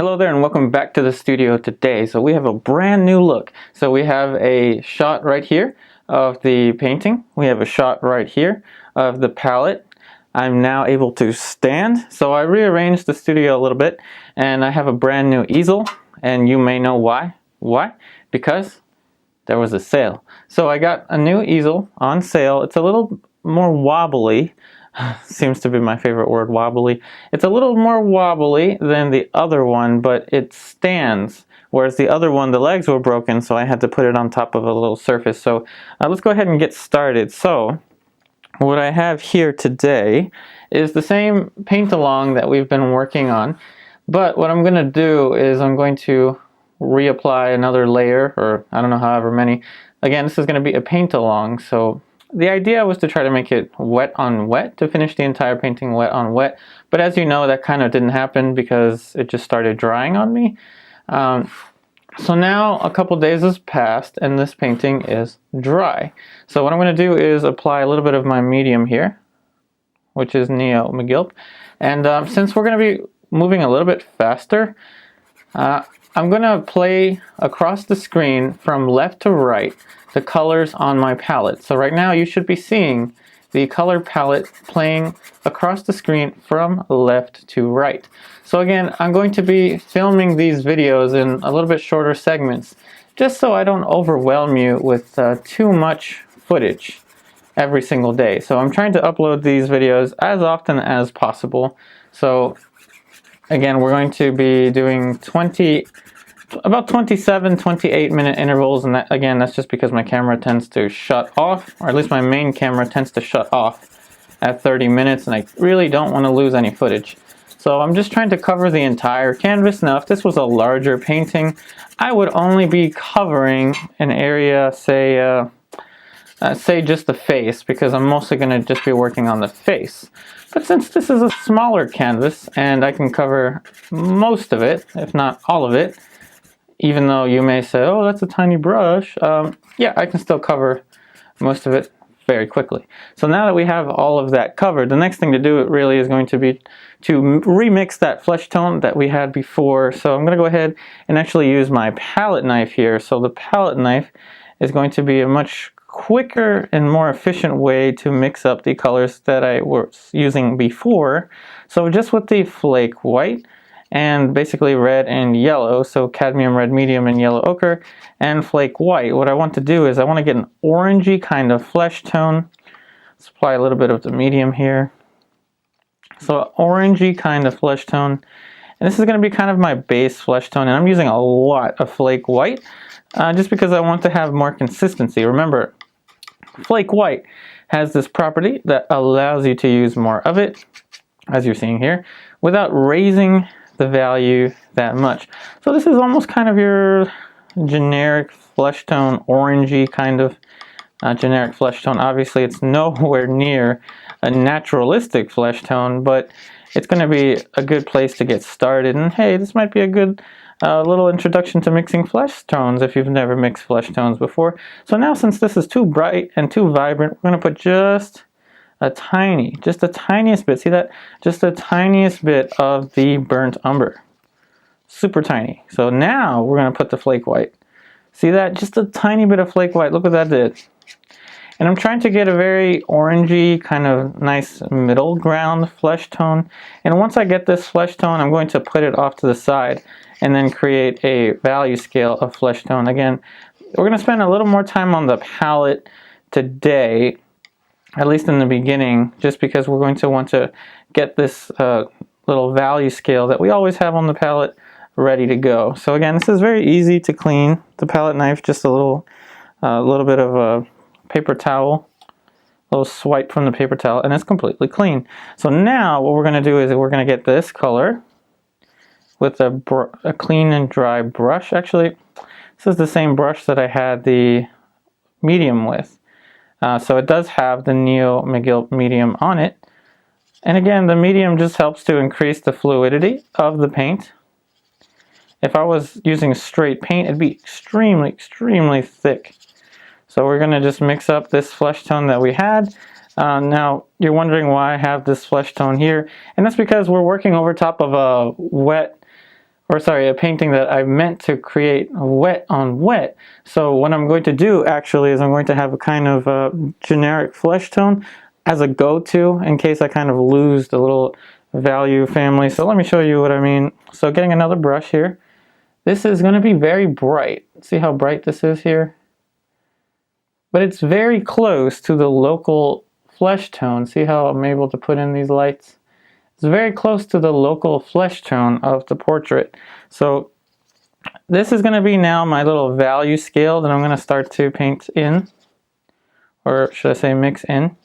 Hello there and welcome back to the studio today. So we have a brand new look. So we have a shot right here of the painting. We have a shot right here of the palette. I'm now able to stand. So I rearranged the studio a little bit and I have a brand new easel, and you may know why. Why? Because there was a sale. So I got a new easel on sale. It's a little more wobbly. Seems to be my favorite word, wobbly. It's a little more wobbly than the other one, but it stands. Whereas the other one, the legs were broken, so I had to put it on top of a little surface. So let's go ahead and get started. So what I have here today is the same paint along that we've been working on. But what I'm going to do is I'm going to reapply another layer, or I don't know, however many. Again, this is going to be a paint along. So the idea was to try to make it wet on wet, to finish the entire painting wet on wet. But as you know, that kind of didn't happen because it just started drying on me. So now a couple days has passed and this painting is dry. So what I'm going to do is apply a little bit of my medium here, which is Megilp. And since we're going to be moving a little bit faster, I'm going to play across the screen from left to right the colors on my palette. So right now you should be seeing the color palette playing across the screen from left to right. So again, I'm going to be filming these videos in a little bit shorter segments, just so I don't overwhelm you with too much footage every single day. So I'm trying to upload these videos as often as possible. So again, we're going to be doing about 27, 28 minute intervals, and that, again, that's just because my camera tends to shut off, or at least my main camera tends to shut off at 30 minutes, and I really don't want to lose any footage. So I'm just trying to cover the entire canvas. Now, if this was a larger painting, I would only be covering an area, say just the face, because I'm mostly going to just be working on the face. But since this is a smaller canvas, and I can cover most of it, if not all of it, even though you may say, oh, that's a tiny brush, yeah, I can still cover most of it very quickly. So now that we have all of that covered, the next thing to do really is going to be to remix that flesh tone that we had before. So I'm going to go ahead and actually use my palette knife here. So the palette knife is going to be a much quicker and more efficient way to mix up the colors that I was using before. So just with the Flake white, and basically red and yellow, so cadmium, red, medium, and yellow ochre, and Flake white. What I want to do is I want to get an orangey kind of flesh tone. Let's apply a little bit of the medium here. So orangey kind of flesh tone. And this is going to be kind of my base flesh tone, and I'm using a lot of Flake white, just because I want to have more consistency. Remember, Flake white has this property that allows you to use more of it, as you're seeing here, without raising the value that much. So this is almost kind of your generic flesh tone, orangey kind of generic flesh tone. Obviously it's nowhere near a naturalistic flesh tone, but it's going to be a good place to get started. And hey, this might be a good little introduction to mixing flesh tones if you've never mixed flesh tones before. So now, since this is too bright and too vibrant, we're going to put just the tiniest bit, see that? Just the tiniest bit of the burnt umber. Super tiny. So now we're going to put the Flake white. See that? Just a tiny bit of Flake white. Look what that did. And I'm trying to get a very orangey, kind of nice middle ground flesh tone. And once I get this flesh tone, I'm going to put it off to the side and then create a value scale of flesh tone. Again, we're going to spend a little more time on the palette today, at least in the beginning, just because we're going to want to get this little value scale that we always have on the palette ready to go. So again, this is very easy to clean. The palette knife, just a little bit of a paper towel, a little swipe from the paper towel, and it's completely clean. So now what we're going to do is we're going to get this color with a clean and dry brush. Actually, this is the same brush that I had the medium with. So it does have the Megilp medium on it. And again, the medium just helps to increase the fluidity of the paint. If I was using straight paint, it'd be extremely, extremely thick. So we're going to just mix up this flesh tone that we had. Now, you're wondering why I have this flesh tone here. And that's because we're working over top of a wet or sorry, a painting that I meant to create wet on wet. So what I'm going to do actually is I'm going to have a kind of generic flesh tone as a go-to in case I kind of lose the little value family. So let me show you what I mean. So getting another brush here. This is going to be very bright. See how bright this is here? But it's very close to the local flesh tone. See how I'm able to put in these lights? It's very close to the local flesh tone of the portrait. So this is going to be now my little value scale that I'm going to start to paint in, or should I say mix in.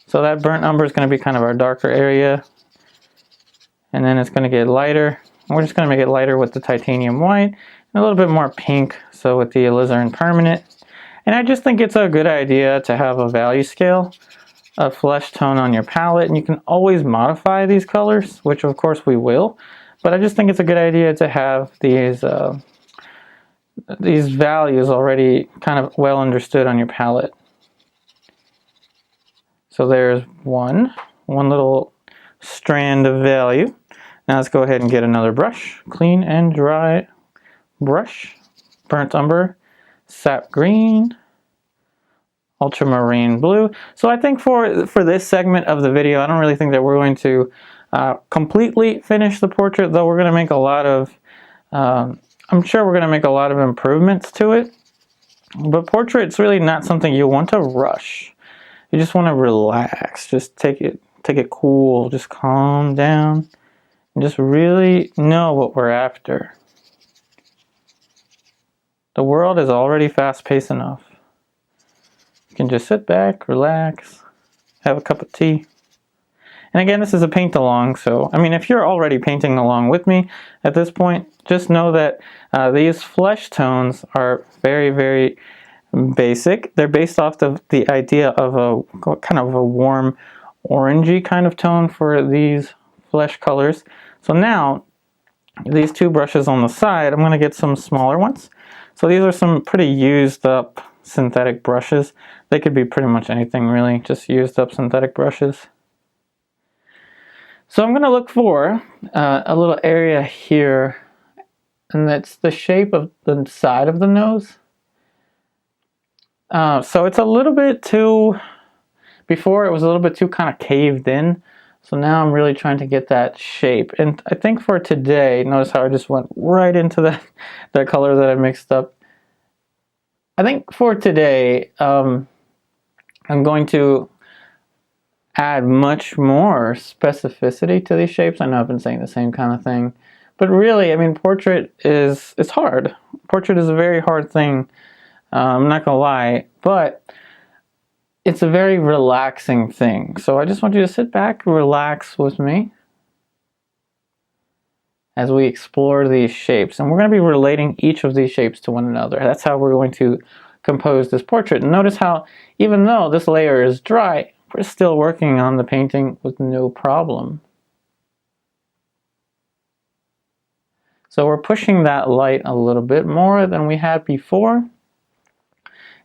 So that burnt umber is going to be kind of our darker area, and then it's going to get lighter. We're just going to make it lighter with the titanium white and a little bit more pink, so with the alizarin permanent. And I just think it's a good idea to have a value scale, a flesh tone on your palette, and you can always modify these colors, which of course we will, but I just think it's a good idea to have these values already kind of well understood on your palette. So there's one little strand of value. Now let's go ahead and get another brush, clean and dry brush, burnt umber, sap green, ultramarine blue. So I think for this segment of the video, I don't really think that we're going to completely finish the portrait, though we're going to make a lot of, I'm sure we're going to make a lot of improvements to it. But portrait's really not something you want to rush. You just want to relax, just take it cool, just calm down, and just really know what we're after. The world is already fast-paced enough. You can just sit back, relax, have a cup of tea. And again, this is a paint along, so I mean, if you're already painting along with me at this point, just know that these flesh tones are very, very basic. They're based off of the idea of a kind of a warm orangey kind of tone for these flesh colors. So now, these two brushes on the side, I'm going to get some smaller ones. So these are some pretty used up synthetic brushes. They could be pretty much anything really, just used up synthetic brushes. So I'm going to look for a little area here, and that's the shape of the side of the nose. So it's a little bit too, before it was a little bit too kind of caved in. So now I'm really trying to get that shape. And I think for today, notice how I just went right into that color that I mixed up. I think for today, I'm going to add much more specificity to these shapes. I know I've been saying the same kind of thing, but really, I mean, portrait it's hard. Portrait is a very hard thing. I'm not gonna lie, but it's a very relaxing thing. So I just want you to sit back, relax with me as we explore these shapes. And we're going to be relating each of these shapes to one another. That's how we're going to compose this portrait. And notice how, even though this layer is dry, we're still working on the painting with no problem. So we're pushing that light a little bit more than we had before.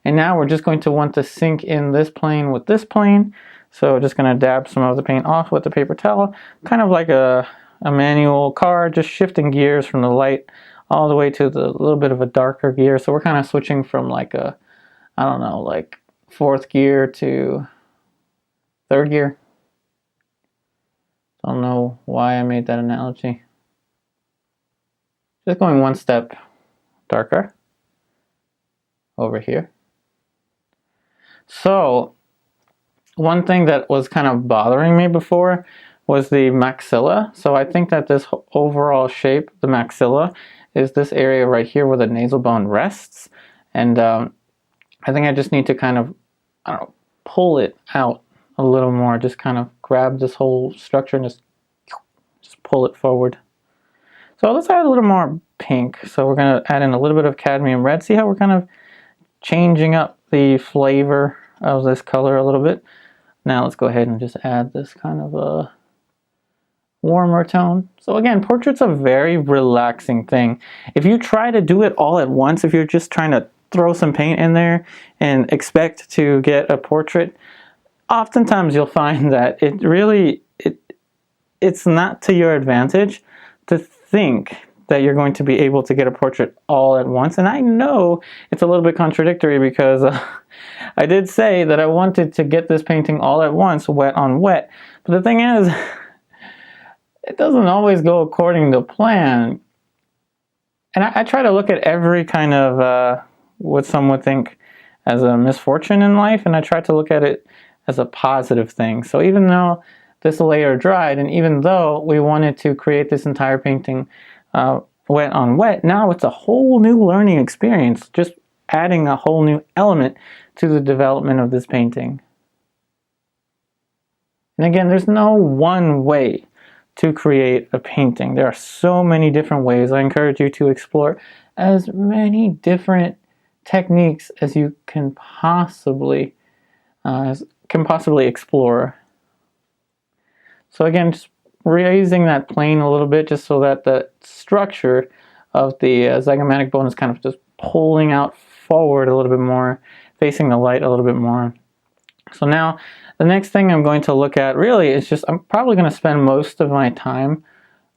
And now we're just going to want to sync in this plane with this plane. So just going to dab some of the paint off with the paper towel, kind of like a manual car, just shifting gears from the light all the way to the little bit of a darker gear. So we're kind of switching from like a, I don't know, like fourth gear to third gear. Don't know why I made that analogy. Just going one step darker over here. So one thing that was kind of bothering me before was the maxilla. So I think that this overall shape, the maxilla, is this area right here where the nasal bone rests. And I think I just need to kind of, I don't know, pull it out a little more. Just kind of grab this whole structure and just pull it forward. So let's add a little more pink. So we're going to add in a little bit of cadmium red. See how we're kind of changing up the flavor of this color a little bit. Now let's go ahead and just add this kind of a warmer tone. So again, portrait's a very relaxing thing. If you try to do it all at once, if you're just trying to throw some paint in there and expect to get a portrait, oftentimes you'll find that it's not to your advantage to think that you're going to be able to get a portrait all at once. And I know it's a little bit contradictory because I did say that I wanted to get this painting all at once, wet on wet. But the thing is, it doesn't always go according to plan. And I try to look at every kind of what some would think as a misfortune in life, and I try to look at it as a positive thing. So even though this layer dried, and even though we wanted to create this entire painting wet on wet, now it's a whole new learning experience, just adding a whole new element to the development of this painting. And again, there's no one way to create a painting. There are so many different ways. I encourage you to explore as many different techniques as you can possibly explore. So again, just raising that plane a little bit just so that the structure of the zygomatic bone is kind of just pulling out forward a little bit more, facing the light a little bit more. So now the next thing I'm going to look at really is just, I'm probably going to spend most of my time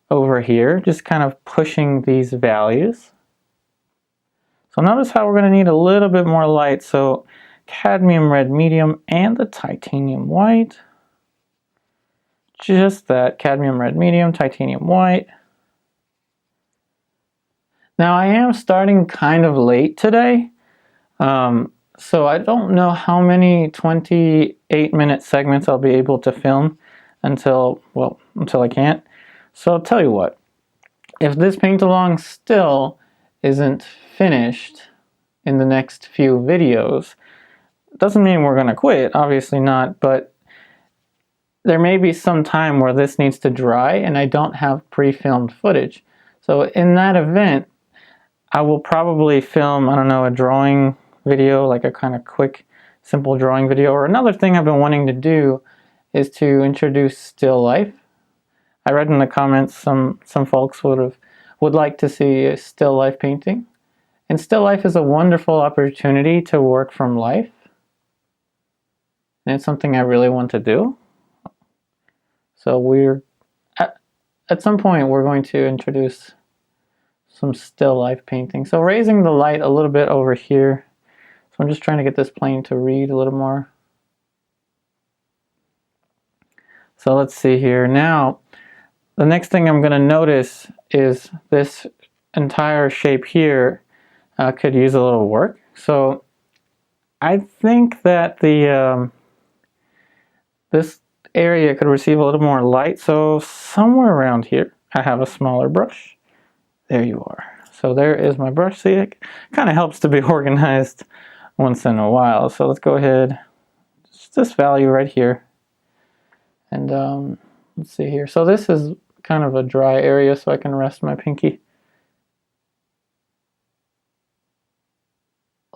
over here just kind of pushing these values. So notice how we're going to need a little bit more light. So cadmium red medium and the titanium white. Just that, cadmium red medium, titanium white. Now I am starting kind of late today. So I don't know how many 28-minute segments I'll be able to film until I can't. So I'll tell you what, if this paint along still isn't finished in the next few videos, doesn't mean we're going to quit, obviously not, but there may be some time where this needs to dry and I don't have pre-filmed footage. So in that event, I will probably film, I don't know, a drawing video, like a kind of quick, simple drawing video. Or another thing I've been wanting to do is to introduce still life. I read in the comments some folks would like to see a still life painting. And still life is a wonderful opportunity to work from life. And it's something I really want to do. So at some point we're going to introduce some still life painting. So raising the light a little bit over here. So I'm just trying to get this plane to read a little more. So let's see here. Now, the next thing I'm going to notice is this entire shape here could use a little work. So I think that this area could receive a little more light. So somewhere around here, I have a smaller brush. There you are. So there is my brush. See, it kind of helps to be organized once in a while. So let's go ahead, just this value right here. And let's see here. So this is kind of a dry area, so I can rest my pinky.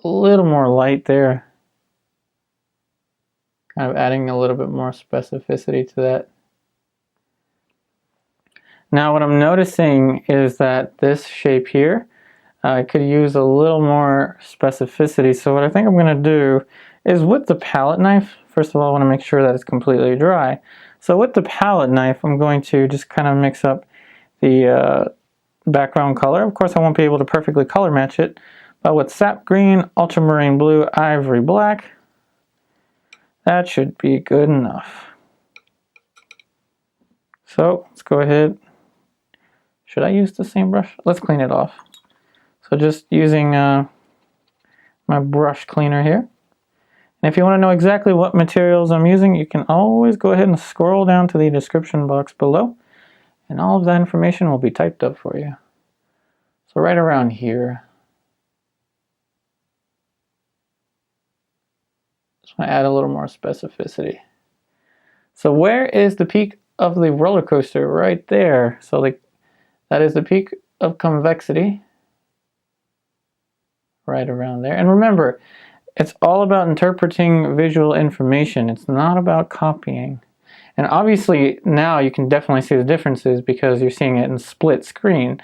A little more light there. Kind of adding a little bit more specificity to that. Now what I'm noticing is that this shape here could use a little more specificity. So what I think I'm going to do is with the palette knife, first of all I want to make sure that it's completely dry. So with the palette knife I'm going to just kind of mix up the background color. Of course I won't be able to perfectly color match it, but with sap green, ultramarine blue, ivory black, that should be good enough. So let's go ahead. Should I use the same brush? Let's clean it off. So just using my brush cleaner here. And if you want to know exactly what materials I'm using, you can always go ahead and scroll down to the description box below. And all of that information will be typed up for you. So right around here. Just want to add a little more specificity. So where is the peak of the roller coaster? Right there. So that is the peak of convexity. Right around there. And remember, it's all about interpreting visual information. It's not about copying. And obviously now you can definitely see the differences because you're seeing it in split screen.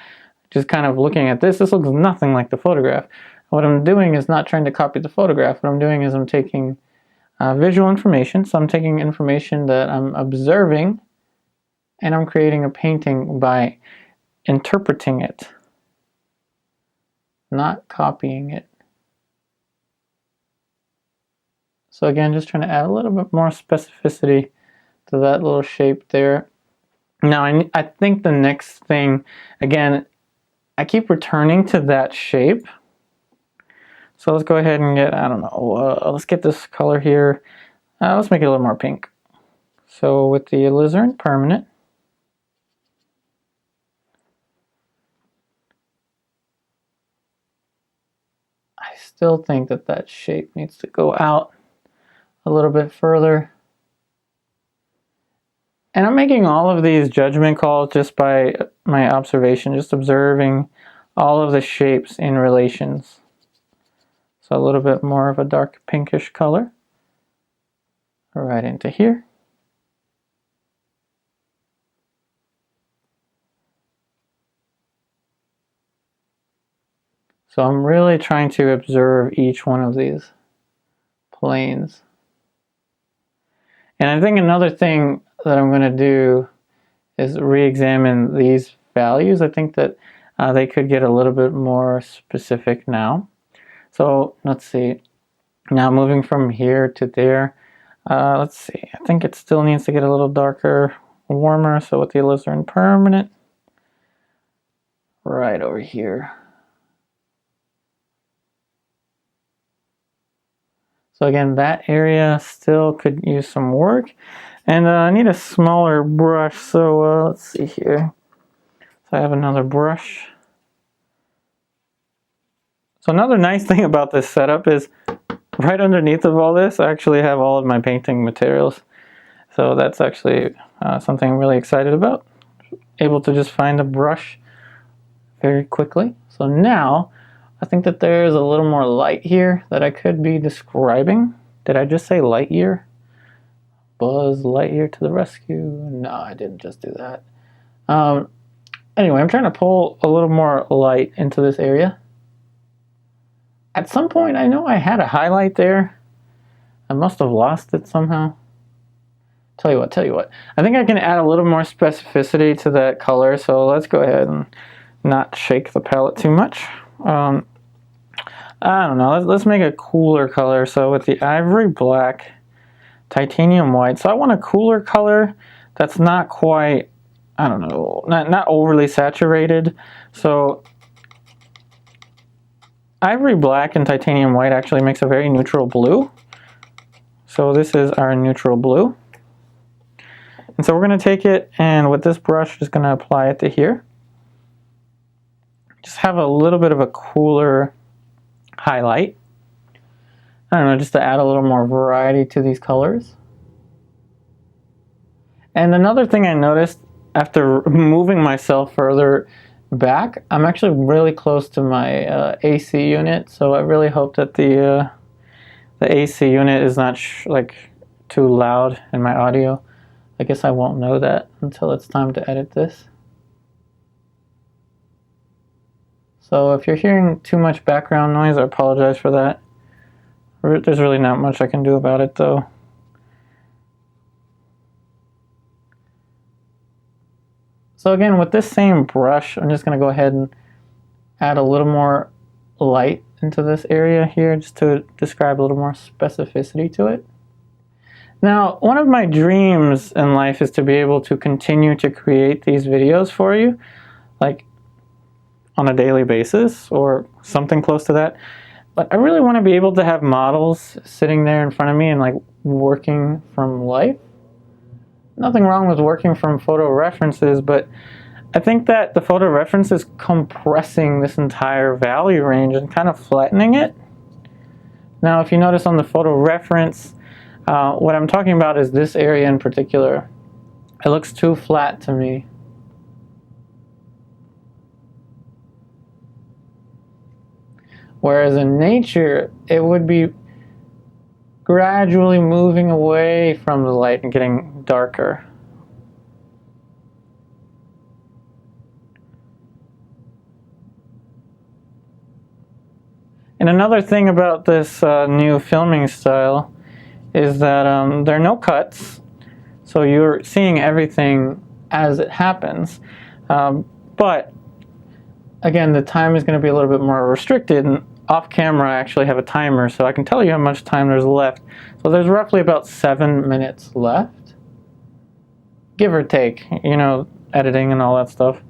Just kind of looking at this looks nothing like the photograph. What I'm doing is not trying to copy the photograph. What I'm doing is I'm taking visual information. So I'm taking information that I'm observing and I'm creating a painting by interpreting it. not copying it. So again, just trying to add a little bit more specificity to that little shape there. Now I think the next thing, again, I keep returning to that shape. So let's go ahead and get, I don't know, let's get this color here. Let's make it a little more pink. So with the Alizarin permanent, I still think that that shape needs to go out a little bit further. And I'm making all of these judgment calls just by my observation, just observing all of the shapes in relations. So a little bit more of a dark pinkish color right into here. So I'm really trying to observe each one of these planes. And I think another thing that I'm going to do is re-examine these values. I think that they could get a little bit more specific now. So let's see. Now moving from here to there, let's see. I think it still needs to get a little darker, warmer. So with the Alizarin permanent, right over here. So again, that area still could use some work. And I need a smaller brush, so let's see here. So I have another brush. So another nice thing about this setup is right underneath of all this, I actually have all of my painting materials. So that's actually something I'm really excited about. Able to just find a brush very quickly. So now, I think that there's a little more light here that I could be describing. Did I just say light year? Buzz Lightyear to the rescue. No, I didn't just do that. Anyway, I'm trying to pull a little more light into this area. At some point, I know I had a highlight there. I must have lost it somehow. Tell you what. I think I can add a little more specificity to that color, so let's go ahead and not shake the palette too much. I don't know, let's make a cooler color. So with the Ivory black, titanium white. So I want a cooler color that's not quite, I don't know, not overly saturated. So Ivory black and titanium white actually makes a very neutral blue. So this is our neutral blue. And so we're going to take it and with this brush, just going to apply it to here. Just have a little bit of a cooler highlight. I don't know, just to add a little more variety to these colors. And another thing I noticed after moving myself further back, I'm actually really close to my AC unit, so I really hope that the AC unit is not like too loud in my audio. I guess I won't know that until it's time to edit this. So if you're hearing too much background noise, I apologize for that. There's really not much I can do about it though. So again, with this same brush, I'm just going to go ahead and add a little more light into this area here, just to describe a little more specificity to it. Now, one of my dreams in life is to be able to continue to create these videos for you, like on a daily basis or something close to that. But I really want to be able to have models sitting there in front of me and like working from life. Nothing wrong with working from photo references, but I think that the photo reference is compressing this entire value range and kind of flattening it. Now, if you notice on the photo reference, what I'm talking about is this area in particular. It looks too flat to me. Whereas in nature, it would be gradually moving away from the light and getting darker. And another thing about this new filming style is that there are no cuts, so you're seeing everything as it happens. But again, the time is going to be a little bit more restricted, and off camera I actually have a timer so I can tell you how much time there's left. So there's roughly about 7 minutes left, give or take, you know, editing and all that stuff.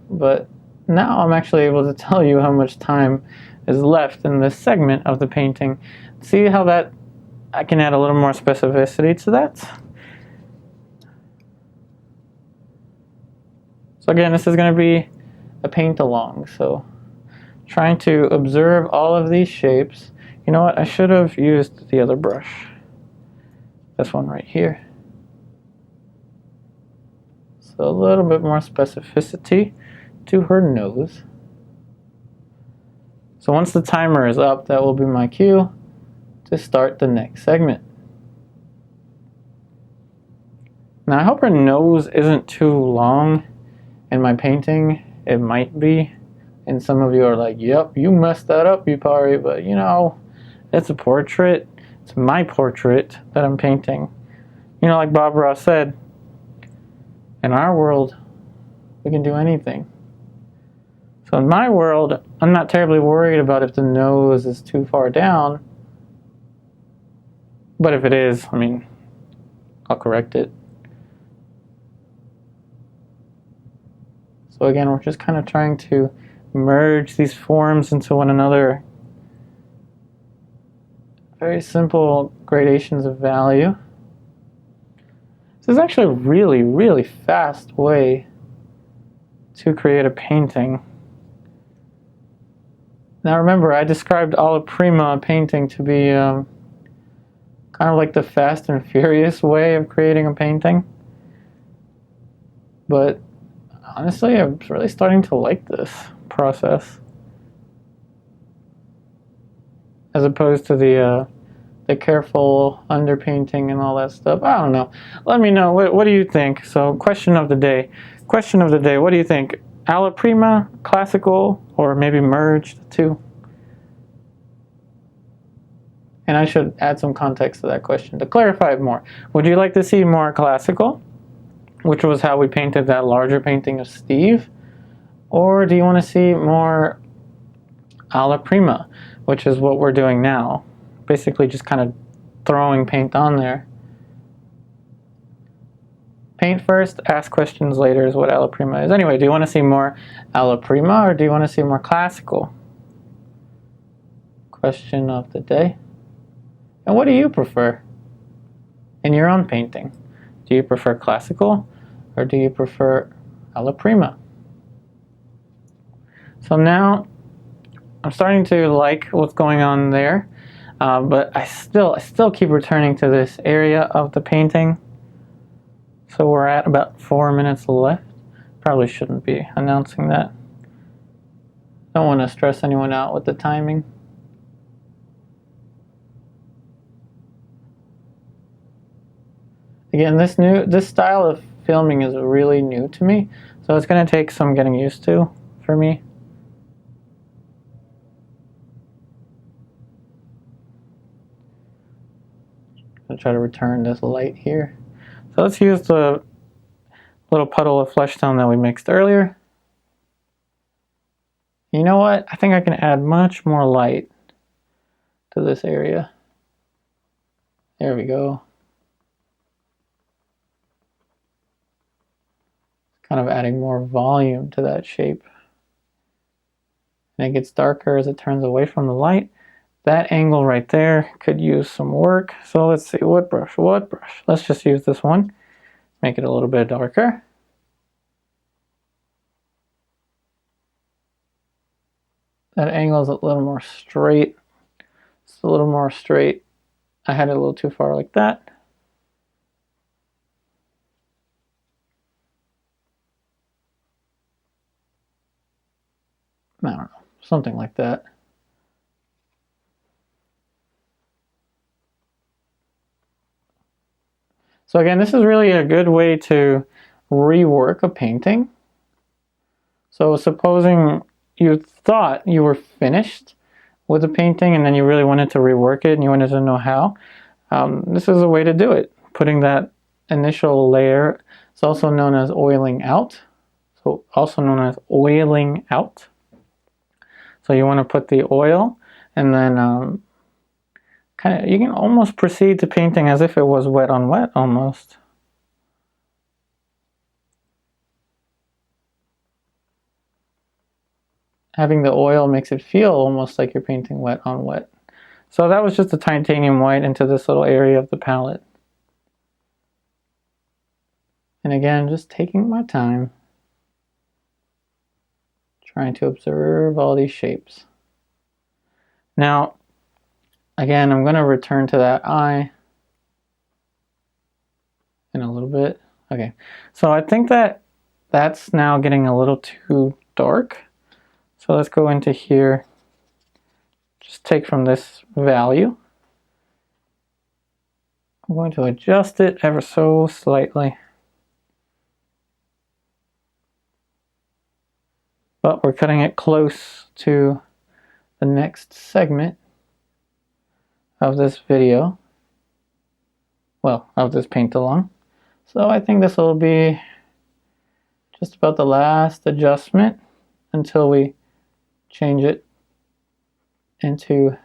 But now I'm actually able to tell you how much time is left in this segment of the painting. See how that I can add a little more specificity to that. So again, this is going to be a paint along, so trying to observe all of these shapes. You know what, I should have used the other brush, this one right here. So a little bit more specificity to her nose. So once the timer is up, that will be my cue to start the next segment. Now I hope her nose isn't too long in my painting. It might be, and some of you are like, yep, you messed that up, Yupari, but you know, it's a portrait. It's my portrait that I'm painting. You know, like Bob Ross said, in our world, we can do anything. So in my world, I'm not terribly worried about if the nose is too far down, but if it is, I mean, I'll correct it. So again, we're just kind of trying to merge these forms into one another. Very simple gradations of value. This is actually a really, really fast way to create a painting. Now remember, I described Alla prima painting to be kind of like the fast and furious way of creating a painting. But honestly, I'm really starting to like this process, as opposed to the careful underpainting and all that stuff. I don't know. Let me know. What do you think? So, question of the day. Question of the day. What do you think? Alla prima, classical, or maybe merged too? And I should add some context to that question to clarify it more. Would you like to see more classical, which was how we painted that larger painting of Steve? Or do you want to see more alla prima, which is what we're doing now? Basically just kind of throwing paint on there. Paint first, ask questions later is what alla prima is. Anyway, do you want to see more alla prima or do you want to see more classical? Question of the day. And what do you prefer in your own painting? Do you prefer classical or do you prefer alla prima? So now I'm starting to like what's going on there, but I still keep returning to this area of the painting. So we're at about 4 minutes left. Probably shouldn't be announcing that. Don't want to stress anyone out with the timing. Again, this style of filming is really new to me, so it's going to take some getting used to for me. I'll try to return this light here. So let's use the little puddle of flesh tone that we mixed earlier. You know what? I think I can add much more light to this area. There we go. Kind of adding more volume to that shape. And it gets darker as it turns away from the light. That angle right there could use some work. So let's see, what brush? Let's just use this one. Make it a little bit darker. That angle is a little more straight. It's a little more straight. I had it a little too far like that. I don't know, something like that. So again, this is really a good way to rework a painting. So supposing you thought you were finished with a painting and then you really wanted to rework it and you wanted to know how, this is a way to do it. Putting that initial layer, it's also known as oiling out. So also known as oiling out. So you want to put the oil, and then you can almost proceed to painting as if it was wet on wet almost. Having the oil makes it feel almost like you're painting wet on wet. So that was just a titanium white into this little area of the palette. And again, just taking my time, trying to observe all these shapes. Now, again, I'm going to return to that eye in a little bit. Okay, so I think that that's now getting a little too dark. So let's go into here, just take from this value. I'm going to adjust it ever so slightly. But we're cutting it close to the next segment of this video. Well, of this paint along. So I think this will be just about the last adjustment until we change it into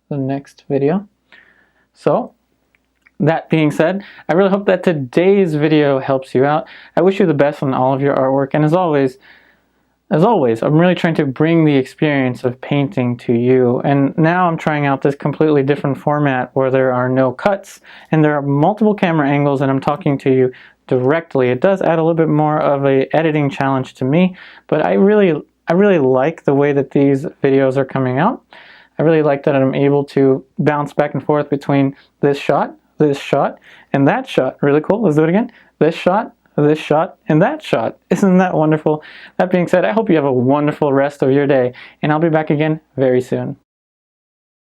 the next video. So that being said, I really hope that today's video helps you out. I wish you the best on all of your artwork, and as always, I'm really trying to bring the experience of painting to you. And now I'm trying out this completely different format where there are no cuts and there are multiple camera angles and I'm talking to you directly. It does add a little bit more of a editing challenge to me, but I really like the way that these videos are coming out. I really like that I'm able to bounce back and forth between this shot, and that shot. Really cool. Let's do it again. This shot, and that shot. Isn't that wonderful? That being said, I hope you have a wonderful rest of your day, and I'll be back again very soon.